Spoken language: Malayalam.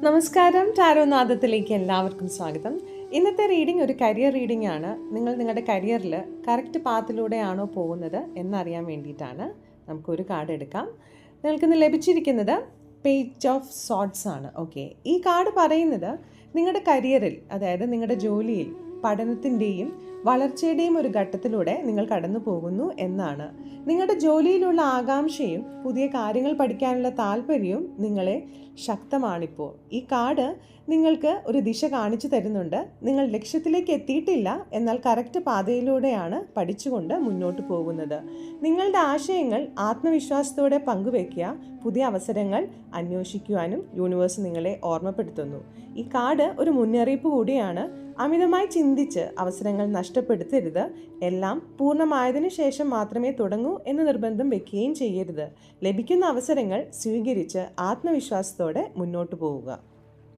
നമസ്കാരം, ടാരോനാദത്തിലേക്ക് എല്ലാവർക്കും സ്വാഗതം. ഇന്നത്തെ റീഡിംഗ് ഒരു കരിയർ റീഡിംഗ് ആണ്. നിങ്ങൾ നിങ്ങളുടെ കരിയറിൽ കറക്റ്റ് പാത്തിലൂടെയാണോ പോകുന്നത് എന്നറിയാൻ വേണ്ടിയിട്ടാണ്. നമുക്കൊരു കാർഡ് എടുക്കാം. നിങ്ങൾക്കിന്ന് ലഭിച്ചിരിക്കുന്നത് പേജ് ഓഫ് സോർഡ്സ് ആണ്. ഓക്കെ, ഈ കാർഡ് പറയുന്നത് നിങ്ങളുടെ കരിയറിൽ, അതായത് നിങ്ങളുടെ ജോലിയിൽ പഠനത്തിൻ്റെയും വളർച്ചയുടെയും ഒരു ഘട്ടത്തിലൂടെ നിങ്ങൾ കടന്നു പോകുന്നു എന്നാണ്. നിങ്ങളുടെ ജോലിയിലുള്ള ആകാംക്ഷയും പുതിയ കാര്യങ്ങൾ പഠിക്കാനുള്ള താല്പര്യവും നിങ്ങളെ ശക്തമാണിപ്പോൾ. ഈ കാർഡ് നിങ്ങൾക്ക് ഒരു ദിശ കാണിച്ചു തരുന്നുണ്ട്. നിങ്ങൾ ലക്ഷ്യത്തിലേക്ക് എത്തിയിട്ടില്ല, എന്നാൽ കറക്റ്റ് പാതയിലൂടെയാണ് പഠിച്ചുകൊണ്ട് മുന്നോട്ട് പോകുന്നത്. നിങ്ങളുടെ ആശയങ്ങൾ ആത്മവിശ്വാസത്തോടെ പങ്കുവയ്ക്കുക. പുതിയ അവസരങ്ങൾ അന്വേഷിക്കുവാനും യൂണിവേഴ്സ് നിങ്ങളെ ഓർമ്മപ്പെടുത്തുന്നു. ഈ കാർഡ് ഒരു മുന്നറിയിപ്പ് കൂടിയാണ്. അമിതമായി ചിന്തിച്ച് അവസരങ്ങൾ നഷ്ടപ്പെടുത്തരുത്. എല്ലാം പൂർണ്ണമായതിനു ശേഷം മാത്രമേ തുടങ്ങൂ എന്ന് നിർബന്ധം വെക്കുകയും ചെയ്യരുത്. ലഭിക്കുന്ന അവസരങ്ങൾ സ്വീകരിച്ച് ആത്മവിശ്വാസത്തോടെ മുന്നോട്ട് പോവുക.